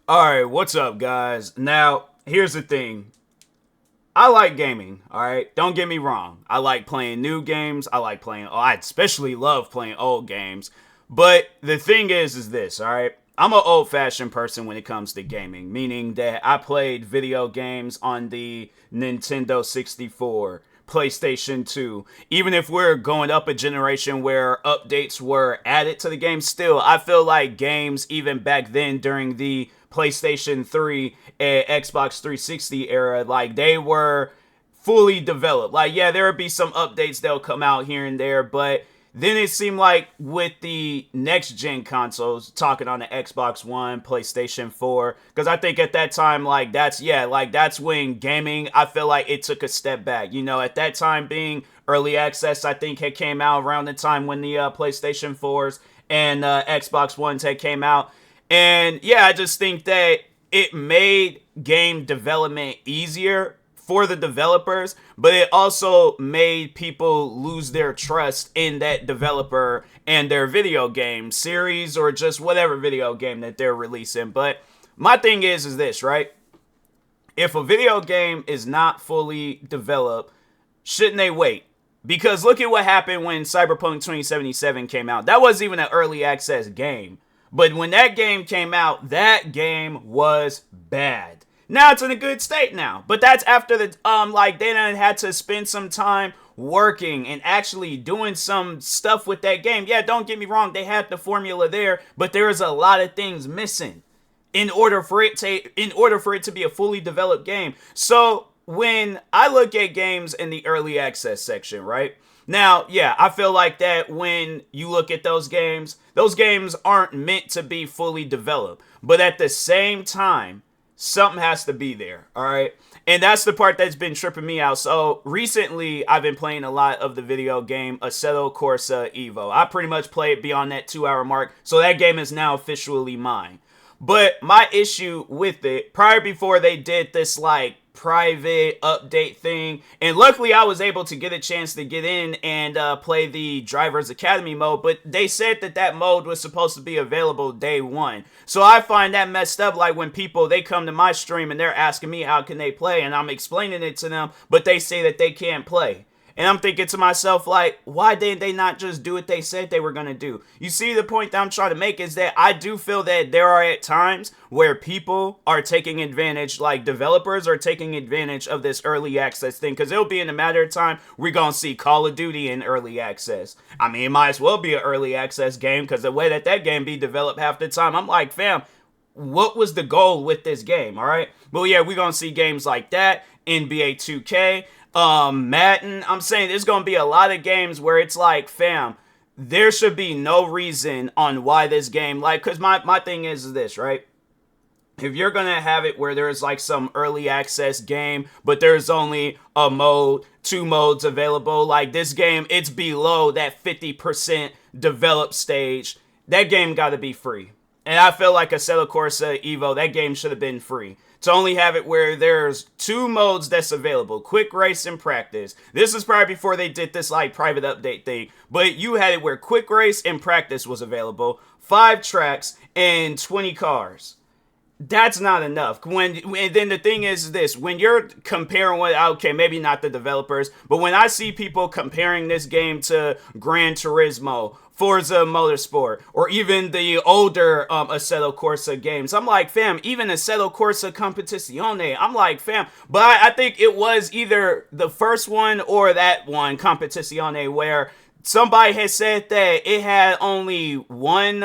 Alright, what's up, guys? Now, here's the thing. I like gaming, alright? Don't get me wrong. I like playing new games. I especially love playing old games. But the thing is this, alright? I'm an old-fashioned person when it comes to gaming, meaning that I played video games on the Nintendo 64, PlayStation 2. Even if we're going up a generation where updates were added to the game, still, I feel like games even back then during the PlayStation 3 and Xbox 360 era, like they were fully developed. Like, yeah, there would be some updates that'll come out here and there, but then it seemed like with the next gen consoles, talking on the Xbox One, PlayStation 4, because I think at that time, that's when gaming, I feel like it took a step back. You know, at that time being early access, I think it came out around the time when the PlayStation 4s and Xbox Ones had came out. And yeah, I just think that it made game development easier for the developers, but it also made people lose their trust in that developer and their video game series or just whatever video game that they're releasing. But my thing is this, right? If a video game is not fully developed, shouldn't they wait? Because look at what happened when Cyberpunk 2077 came out. That wasn't even an early access game. But when that game came out, that game was bad. Now it's in a good state now. But that's after they done had to spend some time working and actually doing some stuff with that game. Yeah, don't get me wrong, they had the formula there, but there is a lot of things missing in order for it to be a fully developed game. So when I look at games in the early access section, right? Now, yeah, I feel like that when you look at those games aren't meant to be fully developed. But at the same time, something has to be there, all right? And that's the part that's been tripping me out. So recently, I've been playing a lot of the video game Assetto Corsa Evo. I pretty much played beyond that 2-hour mark, so that game is now officially mine. But my issue with it, before they did this private update thing, and luckily I was able to get a chance to get in and play the Driver's Academy mode, but they said that mode was supposed to be available day one. So I find that messed up, like when they come to my stream and they're asking me how can they play, and I'm explaining it to them, but they say that they can't play. And I'm thinking to myself, like, why didn't they not just do what they said they were going to do? You see, the point that I'm trying to make is that I do feel that there are at times where people are taking advantage, like developers are taking advantage of this early access thing, because it'll be in a matter of time we're going to see Call of Duty in early access. I mean, it might as well be an early access game, because the way that game be developed half the time, I'm like, fam, what was the goal with this game, all right? But yeah, we're going to see games like that, NBA 2K, Madden. I'm saying there's gonna be a lot of games where it's like, fam, there should be no reason on why this game, because my thing is this, right? If you're gonna have it where there's like some early access game, but there's only a mode, 2 modes available, like this game, it's below that 50% developed stage, that game gotta be free. And I feel like Assetto Corsa Evo, that game should have been free. To only have it where there's 2 modes that's available, quick race and practice. This is probably before they did this private update thing, but you had it where quick race and practice was available, 5 tracks and 20 cars. That's not enough. And then the thing is this, when you're comparing okay, maybe not the developers, but when I see people comparing this game to Gran Turismo, Forza Motorsport, or even the older Assetto Corsa games, I'm like, fam, even Assetto Corsa Competizione, I'm like, fam, but I think it was either the first one or that one, Competizione, where somebody had said that it had only one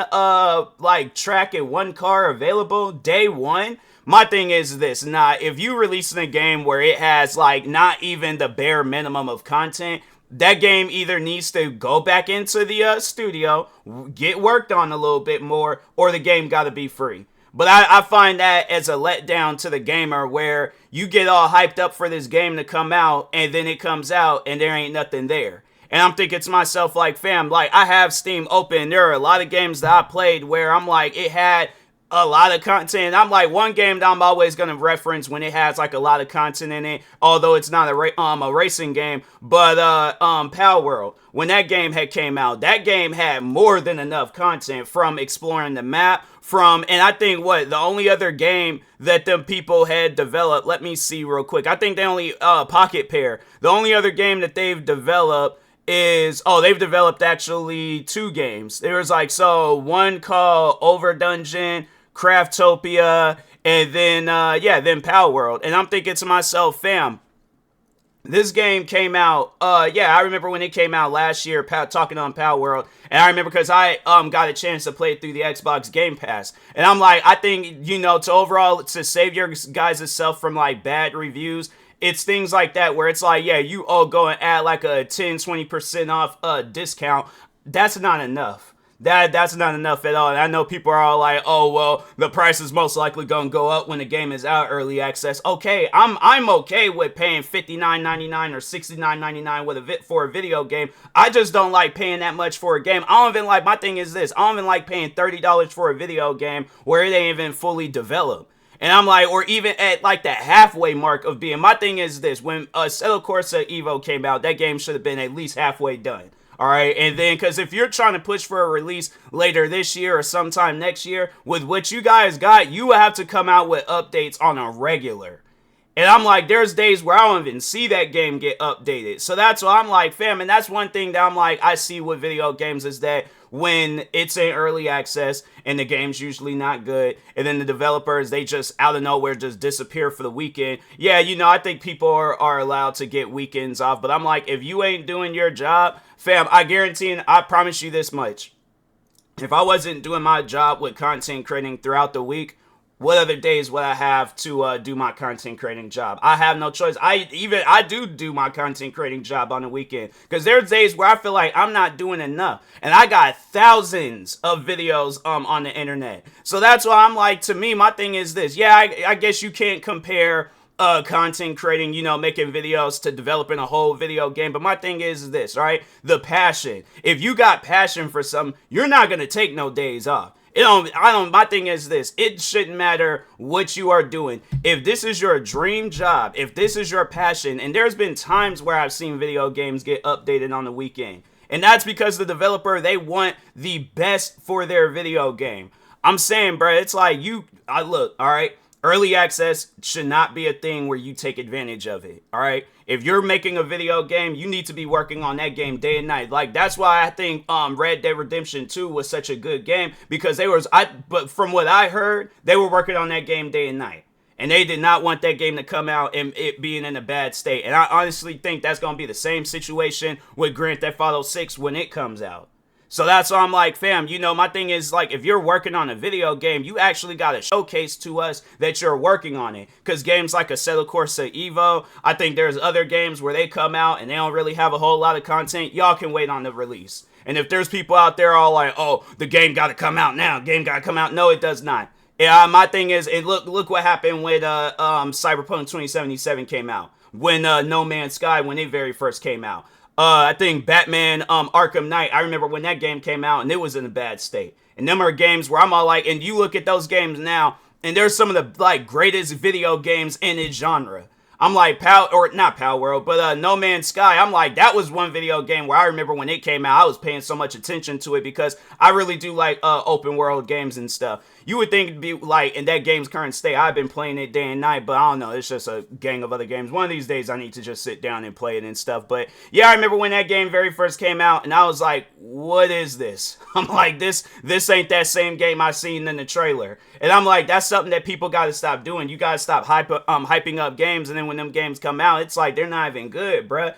track and 1 car available day one. My thing is this, if you releasing a game where it has not even the bare minimum of content, that game either needs to go back into the studio, get worked on a little bit more, or the game gotta be free. But I find that as a letdown to the gamer, where you get all hyped up for this game to come out, and then it comes out and there ain't nothing there. And I'm thinking to myself, fam, I have Steam open. There are a lot of games that I played where I'm like, it had a lot of content. I'm like, one game that I'm always gonna reference when it has like a lot of content in it, although it's not a racing game, but Pal World. When that game had came out, that game had more than enough content, from exploring the map, and I think the only other game that them people had developed, let me see real quick. I think they only Pocket Pair. The only other game that they've developed they've developed actually two games. There was one called Over Dungeon, Craftopia, and then Pal World. And I'm thinking to myself, fam, this game came out, I remember when it came out last year, talking on Pal World, and I remember because I got a chance to play it through the Xbox Game Pass, and I'm like, I think, to save your guys' self from like bad reviews, it's things like that where it's like, yeah, you all go and add like a 10-20% off discount. That's not enough. That's not enough at all. And I know people are all like, oh, well, the price is most likely going to go up when the game is out early access. Okay, I'm okay with paying $59.99 or $69.99 for a video game. I just don't like paying that much for a game. I don't even like, my thing is this, I don't even like paying $30 for a video game where it ain't even fully developed. And I'm like, or even at like the halfway mark of being, my thing is this, when Assetto Corsa Evo came out, that game should have been at least halfway done. All right, and then because if you're trying to push for a release later this year or sometime next year, with what you guys got, you have to come out with updates on a regular. And I'm like, there's days where I don't even see that game get updated. So that's why I'm like, fam, and that's one thing that I'm like, I see with video games is that when it's in early access and the game's usually not good, and then the developers, they just out of nowhere just disappear for the weekend. Yeah, I think people are allowed to get weekends off, but I'm like, if you ain't doing your job, fam, I promise you this much. If I wasn't doing my job with content creating throughout the week, what other days would I have to do my content creating job? I have no choice. I do my content creating job on the weekend, because there's days where I feel like I'm not doing enough, and I got thousands of videos on the internet. So that's why I'm like, to me, my thing is this. Yeah, I guess you can't compare content creating, making videos, to developing a whole video game. But my thing is this, right? The passion. If you got passion for something, you're not gonna take no days off. My thing is this, it shouldn't matter what you are doing. If this is your dream job, if this is your passion, and there's been times where I've seen video games get updated on the weekend, and that's because the developer, they want the best for their video game. I'm saying, bro, it's like look, all right, early access should not be a thing where you take advantage of it, all right? If you're making a video game, you need to be working on that game day and night. Like, that's why I think Red Dead Redemption 2 was such a good game, because but from what I heard, they were working on that game day and night. And they did not want that game to come out and it being in a bad state. And I honestly think that's going to be the same situation with Grand Theft Auto 6 when it comes out. So that's why I'm like, fam, my thing is, like, if you're working on a video game, you actually got to showcase to us that you're working on it. Because games like Assetto Corsa Evo, I think there's other games where they come out and they don't really have a whole lot of content. Y'all can wait on the release. And if there's people out there all like, oh, the game got to come out now, no, it does not. Yeah, my thing is, and look what happened when Cyberpunk 2077 came out. When No Man's Sky, when it very first came out. I think Batman Arkham Knight, I remember when that game came out and it was in a bad state. And them are games where I'm all like, and you look at those games now, and there's some of the like greatest video games in its genre. I'm like, not Pal World, but No Man's Sky. I'm like, that was one video game where I remember when it came out, I was paying so much attention to it, because I really do like open world games and stuff. You would think it'd be like, in that game's current state, I've been playing it day and night, but I don't know, it's just a gang of other games. One of these days I need to just sit down and play it and stuff. But yeah, I remember when that game very first came out, and I was like, what is this? I'm like, this ain't that same game I seen in the trailer. And I'm like, that's something that people got to stop doing. You got to stop hyping up games, and then when them games come out, it's like, they're not even good, bruh.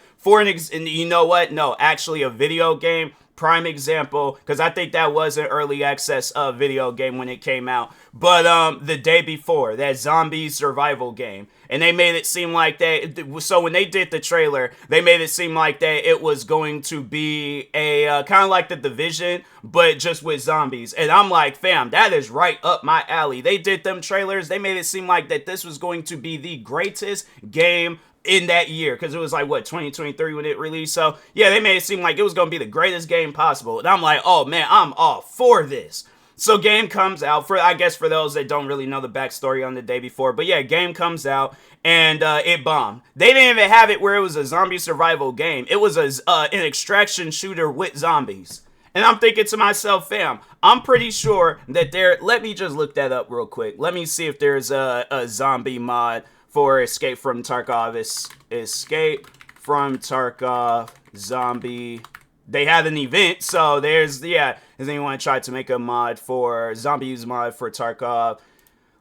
And you know what? No, actually a video game, prime example, because I think that was an early access video game when it came out. But the day before, that zombie survival game. And they made it seem like that. So when they did the trailer, they made it seem like that it was going to be a kind of like The Division, but just with zombies. And I'm like, fam, that is right up my alley. They did them trailers. They made it seem like that this was going to be the greatest game in that year, because it was like, what, 2023 when it released. So yeah, they made it seem like it was going to be the greatest game possible. And I'm like, oh man, I'm all for this. So game comes out, for I guess for those that don't really know the backstory on the day before, but yeah, game comes out and it bombed. They didn't even have it where it was a zombie survival game. It was an extraction shooter with zombies. And I'm thinking to myself, fam, I'm pretty sure that let me just look that up real quick. Let me see if there's a zombie mod for Escape from Tarkov. Escape from Tarkov zombie. They had an event, so there's, yeah, does anyone try to make a mod for zombies mod for Tarkov?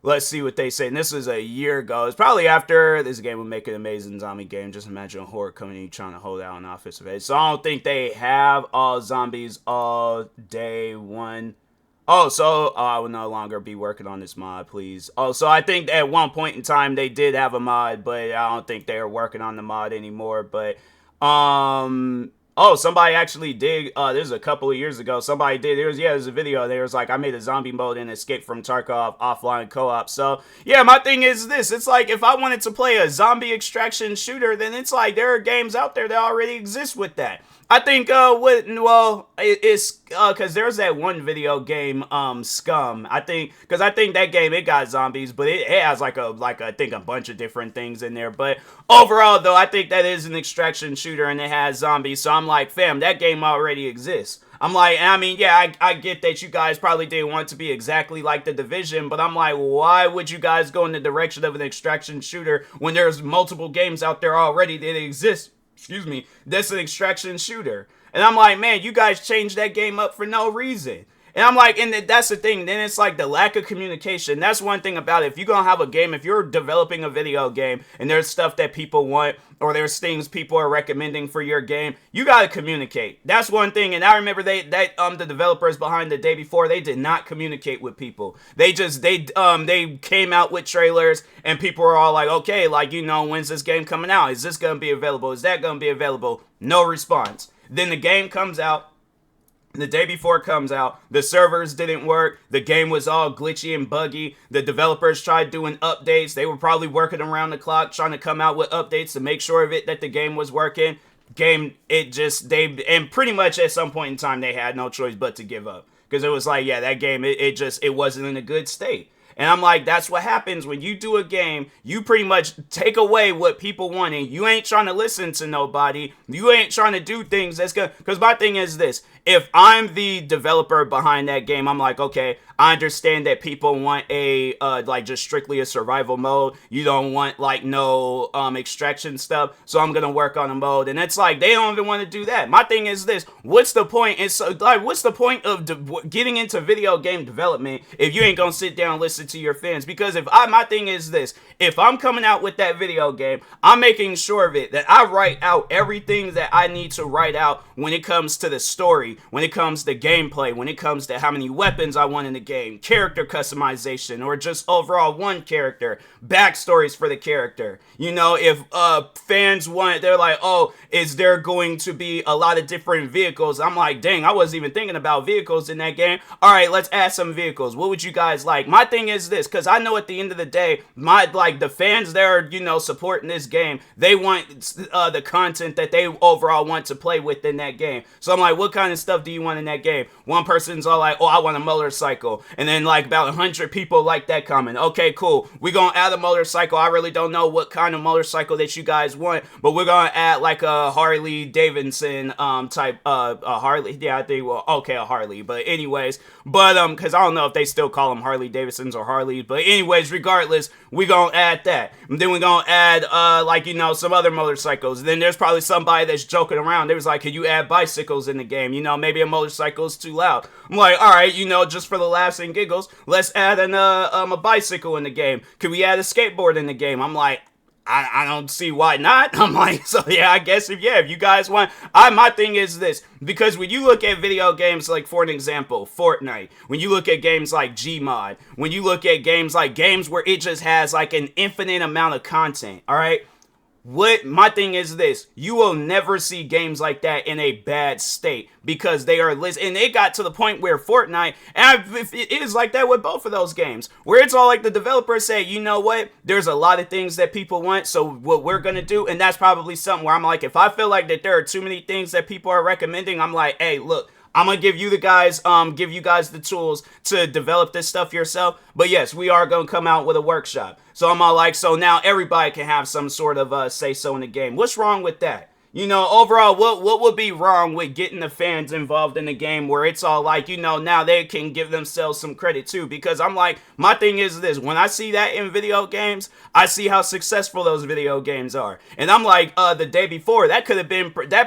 Let's see what they say. And this was a year ago. It's probably after this game would make an amazing zombie game. Just imagine a horde coming in trying to hold out an offensive edge. So I don't think they have all zombies all day one. Oh, so I will no longer be working on this mod, please. Oh, so I think at one point in time they did have a mod, but I don't think they're working on the mod anymore. But oh, somebody actually did, this was a couple of years ago, somebody did, there's a video, there was like, I made a zombie mode in Escape from Tarkov offline co-op. So, yeah, my thing is this, it's like, if I wanted to play a zombie extraction shooter, then it's like, there are games out there that already exist with that. I think, it's, cause there's that one video game, Scum. I think that game, it got zombies, but it has I think a bunch of different things in there. But overall, though, I think that is an extraction shooter and it has zombies. So I'm like, fam, that game already exists. I'm like, I mean, yeah, I get that you guys probably didn't want it to be exactly like The Division, but I'm like, why would you guys go in the direction of an extraction shooter when there's multiple games out there already that exist? Excuse me, that's an extraction shooter. And I'm like, man, you guys changed that game up for no reason. And I'm like, and that's the thing, then it's like the lack of communication. That's one thing about it. If you're going to have a game, if you're developing a video game and there's stuff that people want or there's things people are recommending for your game, you got to communicate. That's one thing. And I remember the developers behind the day before, they did not communicate with people. They came out with trailers and people were all like, okay, like, you know, when's this game coming out? Is this going to be available? Is that going to be available? No response. Then the game comes out. The day before it comes out, the servers didn't work, the game was all glitchy and buggy, the developers tried doing updates, they were probably working around the clock trying to come out with updates to make sure of it that the game was working. And pretty much at some point in time they had no choice but to give up. Because it was like, yeah, that game, it wasn't in a good state. And I'm like, that's what happens when you do a game. You pretty much take away what people want, and you ain't trying to listen to nobody. You ain't trying to do things that's good. Because my thing is this. If I'm the developer behind that game, I'm like, okay, I understand that people want a, just strictly a survival mode. You don't want, no, extraction stuff. So I'm going to work on a mode. And it's like, they don't even want to do that. My thing is this. What's the point? And so, what's the point of getting into video game development if you ain't going to sit down and listen to your fans? Because my thing is this. If I'm coming out with that video game, I'm making sure of it that I write out everything that I need to write out when it comes to the story, when it comes to gameplay, when it comes to how many weapons I want in the game, character customization, or just overall one character, backstories for the character. You know, if fans want, they're like, oh, is there going to be a lot of different vehicles? I'm like, dang, I wasn't even thinking about vehicles in that game. All right, let's add some vehicles. What would you guys like? My thing is this, because I know at the end of the day, the fans that are, you know, supporting this game, they want the content that they overall want to play with in that game. So I'm like, what kind of stuff do you want in that game? One person's all like, oh, I want a motorcycle. And then about 100 people like that comment. Okay, cool. We're going to add a motorcycle. I really don't know what kind of motorcycle that you guys want, but we're going to add a Harley Davidson type, a Harley. Yeah, I think, well, okay, a Harley. But anyways, because I don't know if they still call them Harley Davidsons or Harleys. But anyways, regardless, we're going to add that. And then we're going to add, some other motorcycles. And then there's probably somebody that's joking around. They was like, can you add bicycles in the game? You know, maybe a motorcycle is too loud. I'm like, all right, you know, just for the laughs and giggles, let's add a bicycle in the game. Could we add a skateboard in the game? I'm like, I don't see why not. I'm like, so yeah, I guess if you guys want, my thing is this, because when you look at video games, like for an example, Fortnite, when you look at games like Gmod, when you look at games where it just has an infinite amount of content, all right? My thing is this, you will never see games like that in a bad state because they are and it got to the point where Fortnite, and it is like that with both of those games, where it's all like the developers say, you know what, there's a lot of things that people want, so what we're gonna do, and that's probably something where I'm like, if I feel like that there are too many things that people are recommending, I'm like, hey, look, I'm gonna give you guys the tools to develop this stuff yourself. But yes, we are gonna come out with a workshop. So I'm all like, so now everybody can have some sort of say so in the game. What's wrong with that? You know, overall, what would be wrong with getting the fans involved in the game where it's all like, you know, now they can give themselves some credit too? Because I'm like, my thing is this: when I see that in video games, I see how successful those video games are. And I'm like, the day before, that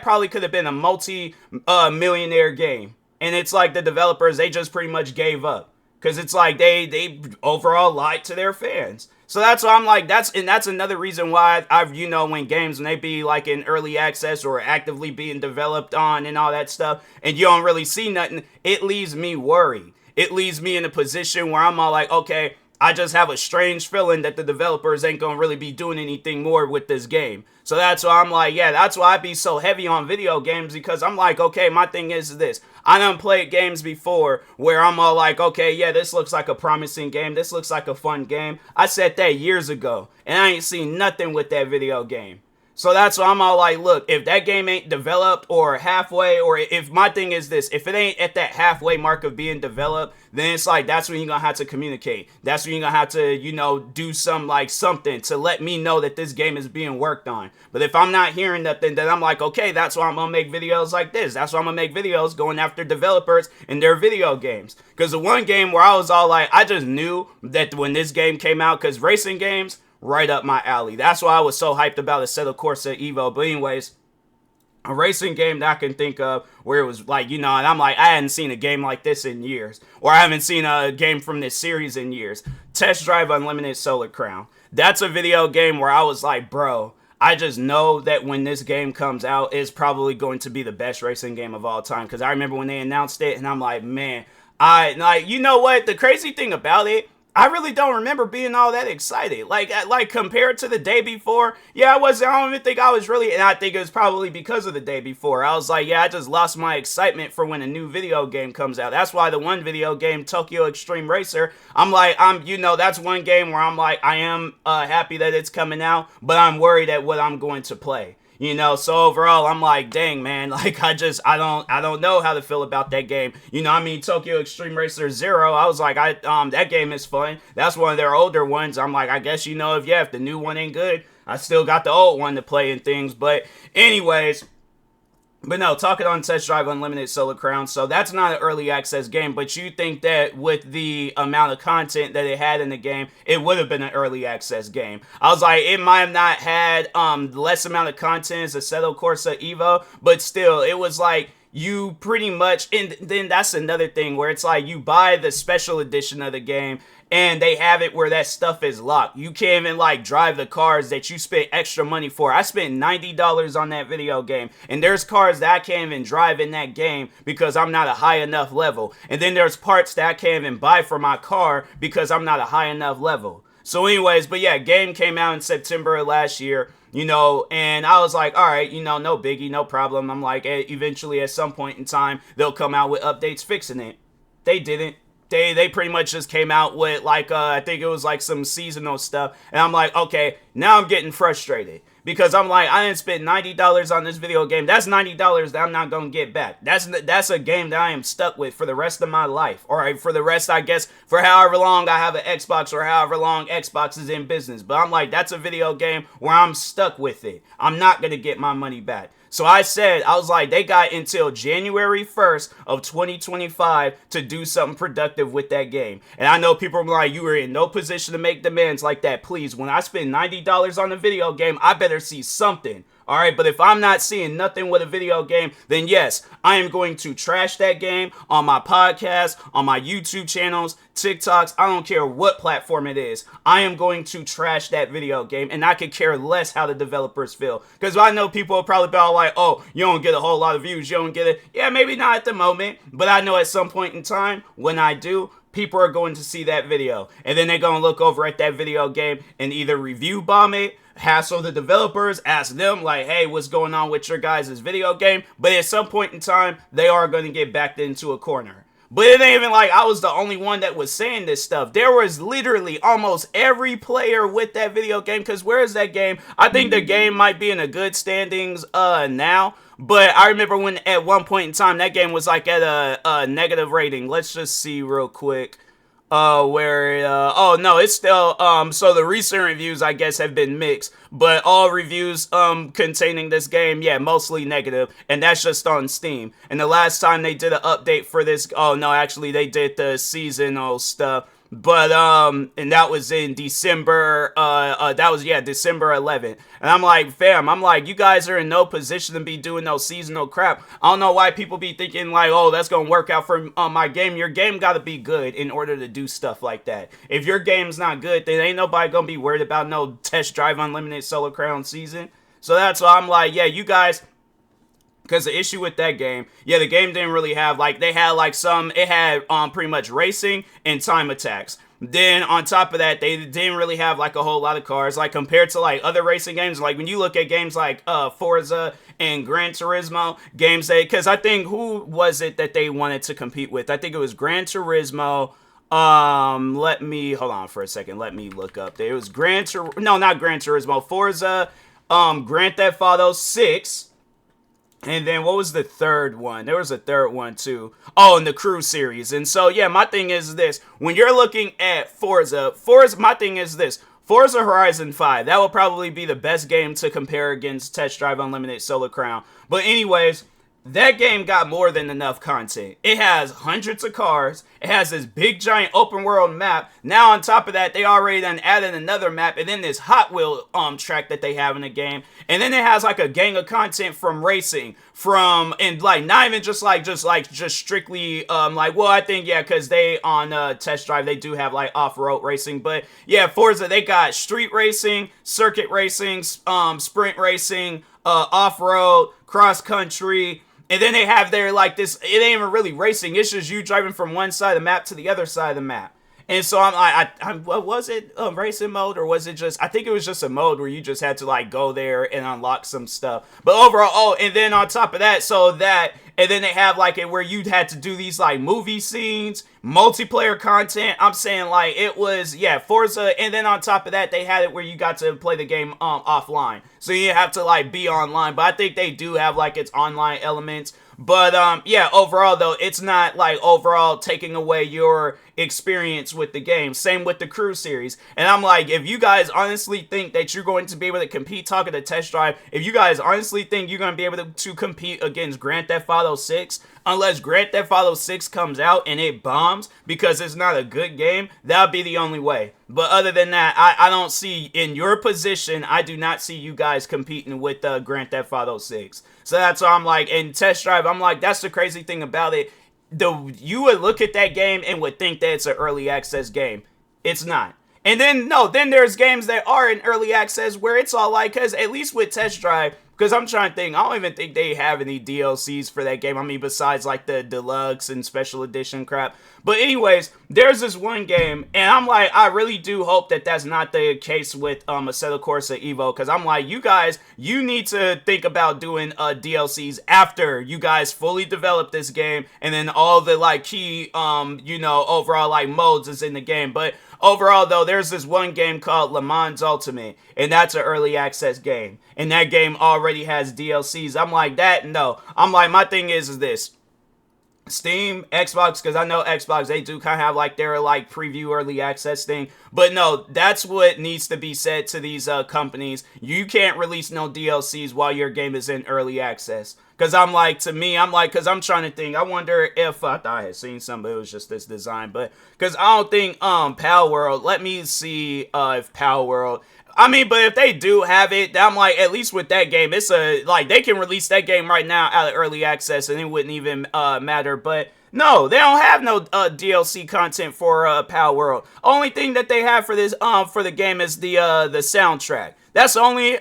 probably could have been a multi-millionaire game. And it's like the developers, they just pretty much gave up. Because it's like they overall lied to their fans. So that's why I'm like, that's another reason why I've, you know, when they be like in early access or actively being developed on and all that stuff, and you don't really see nothing, it leaves me worried. It leaves me in a position where I'm all like, okay, I just have a strange feeling that the developers ain't gonna really be doing anything more with this game. So that's why I'm like, yeah, that's why I be so heavy on video games, because I'm like, okay, my thing is this. I done played games before where I'm all like, okay, yeah, this looks like a promising game. This looks like a fun game. I said that years ago, and I ain't seen nothing with that video game. So that's why I'm all like, look, if that game ain't developed or halfway, or if my thing is this, if it ain't at that halfway mark of being developed, then it's like, that's when you're going to have to communicate. That's when you're going to have to, you know, do something to let me know that this game is being worked on. But if I'm not hearing nothing, then I'm like, okay, that's why I'm going to make videos like this. That's why I'm going to make videos going after developers and their video games. Because the one game where I was all like, I just knew that when this game came out, because racing games, right up my alley. That's why I was so hyped about Assetto Corsa Evo. But anyways, a racing game that I can think of where it was like, you know, and I'm like, I hadn't seen a game like this in years. Or I haven't seen a game from this series in years. Test Drive Unlimited Solar Crown. That's a video game where I was like, bro, I just know that when this game comes out, it's probably going to be the best racing game of all time. Because I remember when they announced it, and I'm like, man, you know what? The crazy thing about it, I really don't remember being all that excited. Like compared to the day before, yeah, I don't even think I was really, and I think it was probably because of the day before. I was like, yeah, I just lost my excitement for when a new video game comes out. That's why the one video game, Tokyo Extreme Racer, that's one game where I'm like, I am happy that it's coming out, but I'm worried at what I'm going to play. You know, so overall, I'm like, dang, man, like, I don't know how to feel about that game. You know, I mean, Tokyo Extreme Racer Zero, I was like, that game is fun. That's one of their older ones. I'm like, I guess, you know, if the new one ain't good, I still got the old one to play and things. But anyways, but no, talking on Test Drive Unlimited Solar Crown, so that's not an early access game, but you think that with the amount of content that it had in the game, it would have been an early access game. I was like, it might have not had less amount of content as Assetto Corsa Evo, but still, it was like, you pretty much, and then that's another thing where it's like, you buy the special edition of the game, and they have it where that stuff is locked. You can't even like drive the cars that you spent extra money for. I spent $90 on that video game, and there's cars that I can't even drive in that game because I'm not a high enough level. And then there's parts that I can't even buy for my car because I'm not a high enough level. So anyways, but yeah, game came out in September of last year. You know, and I was like, all right, you know, no biggie, no problem. I'm like, eventually at some point in time, they'll come out with updates fixing it. They didn't. They pretty much just came out with like, I think it was like some seasonal stuff. And I'm like, okay, now I'm getting frustrated. Because I'm like, I didn't spend $90 on this video game. That's $90 that I'm not going to get back. That's a game that I am stuck with for the rest of my life. All right, for the rest, I guess, for however long I have an Xbox or however long Xbox is in business. But I'm like, that's a video game where I'm stuck with it. I'm not going to get my money back. So I was like, they got until January 1st of 2025 to do something productive with that game. And I know people are like, you were in no position to make demands like that. Please, when I spend $90 on a video game, I better see something. All right, but if I'm not seeing nothing with a video game, then yes, I am going to trash that game on my podcast, on my YouTube channels, TikToks. I don't care what platform it is. I am going to trash that video game, and I could care less how the developers feel. Because I know people will probably be all like, oh, you don't get a whole lot of views. You don't get it. Yeah, maybe not at the moment, but I know at some point in time, when I do, people are going to see that video. And then they're going to look over at that video game and either review bomb it, hassle the developers, ask them like, hey, what's going on with your guys' video game? But at some point in time, they are going to get backed into a corner. But it ain't even like I was the only one that was saying this stuff. There was literally almost every player with that video game. Because where is that game? I think the game might be in a good standings now. But I remember when at one point in time that game was like at a negative rating. Let's just see real quick. Oh no, it's still so the recent reviews I guess have been mixed, but all reviews containing this game, yeah, mostly negative, and that's just on Steam. And the last time they did an update for this, oh no, actually they did the seasonal stuff, but and that was in December that was, yeah, December 11th. And I'm like, fam, I'm like, you guys are in no position to be doing no seasonal crap. I don't know why people be thinking like, oh, that's gonna work out for my game. Your game gotta be good in order to do stuff like that. If your game's not good, then ain't nobody gonna be worried about no Test Drive Unlimited Solo Crown season. So that's why I'm like, yeah, you guys, because the issue with that game, yeah, the game didn't really have, like, they had, like, it had pretty much racing and time attacks. Then, on top of that, they didn't really have, like, a whole lot of cars. Like, compared to, like, other racing games, like, when you look at games like Forza and Gran Turismo, games because I think, who was it that they wanted to compete with? I think it was Gran Turismo. Hold on for a second. Let me look up there. It was not Gran Turismo. Forza, Grand Theft Auto 6. And then what was the third one? There was a third one too. Oh, and the Crew series. And so, yeah, my thing is this. When you're looking at Forza, my thing is this. Forza Horizon 5. That will probably be the best game to compare against Test Drive Unlimited Solo Crown. But anyways, that game got more than enough content. It has hundreds of cars. It has this big giant open world map. Now on top of that, they already done added another map, and then this Hot Wheel track that they have in the game. And then it has like a gang of content from racing, and like not even just strictly well, I think, yeah, because they on Test Drive they do have like off-road racing. But yeah, Forza, they got street racing, circuit racing, sprint racing, off-road, cross country. And then they have their, like, this, it ain't even really racing. It's just you driving from one side of the map to the other side of the map. And so I'm like, what was it, racing mode? Or was it just, I think it was just a mode where you just had to, like, go there and unlock some stuff. But overall, and then on top of that, and then they have, like, it where you had to do these, like, movie scenes, multiplayer content. I'm saying, like, it was, yeah, Forza. And then on top of that, they had it where you got to play the game offline. So you have to, like, be online. But I think they do have, like, its online elements. But, yeah, overall, though, it's not, like, overall taking away your experience with the game. Same with the Crew series. And I'm like, if you guys honestly think that you're going to be able to compete, talking to Test Drive, if you guys honestly think you're going to be able to compete against Grand Theft Auto 6, unless Grand Theft Auto 6 comes out and it bombs because it's not a good game, that'll be the only way. But other than that, I don't see, in your position, I do not see you guys competing with Grand Theft Auto 6. So that's why I'm like, in Test Drive, I'm like, that's the crazy thing about it. You would look at that game and would think that it's an early access game. It's not. And then, then there's games that are in early access where it's all like, because at least with Test Drive, because I'm trying to think, I don't even think they have any DLCs for that game. I mean, besides like the deluxe and special edition crap. But anyways, there's this one game, and I'm like, I really do hope that that's not the case with Assetto Corsa Evo, because I'm like, you guys, you need to think about doing DLCs after you guys fully develop this game, and then all the like key, overall like modes is in the game. But overall, though, there's this one game called Le Mans Ultimate, and that's an early access game. And that game already has DLCs. I'm like, no. I'm like, my thing is this. Steam, Xbox, because I know Xbox, they do kind of have like their like preview early access thing. But no, that's what needs to be said to these companies. You can't release no DLCs while your game is in early access. Because I'm like, because I'm trying to think. I wonder if, I thought I had seen something, it was just this design. But, because I don't think, Pal World, let me see if Pal World, I mean, but if they do have it, I'm like, at least with that game, it's they can release that game right now out of early access and it wouldn't even matter. But no, they don't have no DLC content for Pal World. Only thing that they have for this for the game is the soundtrack. That's the only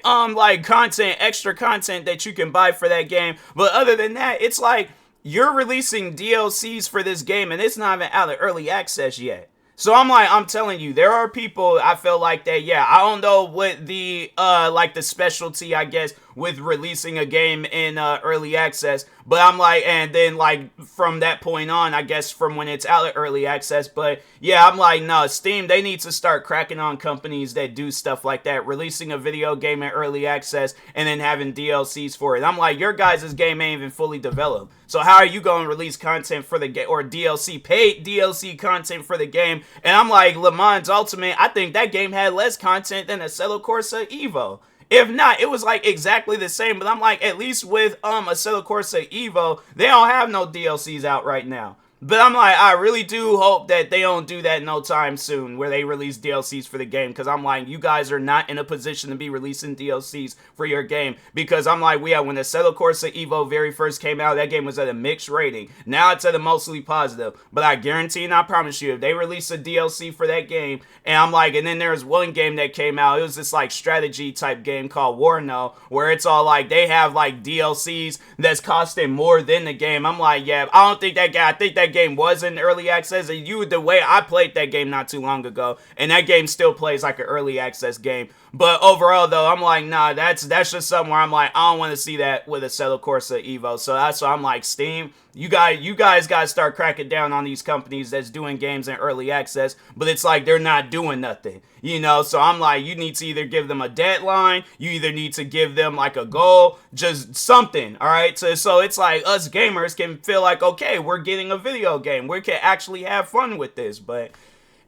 extra content that you can buy for that game. But other than that, it's like you're releasing DLCs for this game and it's not even out of early access yet. So I'm like, I'm telling you, there are people I feel like that, yeah, I don't know what the like the specialty, I guess, with releasing a game in early access, but I'm like, and then like from that point on, I guess from when it's out of early access, but yeah, I'm like, no, Steam, they need to start cracking on companies that do stuff like that, releasing a video game in early access and then having DLCs for it. I'm like, your guys' game ain't even fully developed. So how are you going to release content for the game, or DLC, paid DLC content for the game? And I'm like, Le Mans Ultimate, I think that game had less content than Assetto Corsa Evo. If not, it was like exactly the same. But I'm like, at least with Assetto Corsa Evo, they don't have no DLCs out right now. But I'm like, I really do hope that they don't do that no time soon, where they release DLCs for the game, because I'm like, you guys are not in a position to be releasing DLCs for your game, because I'm like, yeah, when the Assetto Corsa Evo very first came out, that game was at a mixed rating. Now it's at a mostly positive, but I guarantee and I promise you, if they release a DLC for that game, and I'm like, and then there's one game that came out, it was this like strategy type game called Warno, where it's all like, they have like DLCs that's costing more than the game. I'm like, yeah, I don't think that guy, I think that game was in early access, and the way I played that game not too long ago, and that game still plays like an early access game. But overall though, I'm like, nah, that's just something where I'm like, I don't want to see that with Assetto Corsa Evo. So that's why I'm like, Steam, you guys gotta start cracking down on these companies that's doing games in early access, but it's like they're not doing nothing, you know? So I'm like, you need to either give them a deadline, you either need to give them like a goal, just something, all right? So it's like us gamers can feel like, okay, we're getting a video game, we can actually have fun with this. But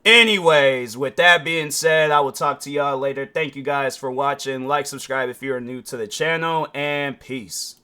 anyways, with that being said, I will talk to y'all later. Thank you guys for watching. Like, subscribe if you're new to the channel, and peace.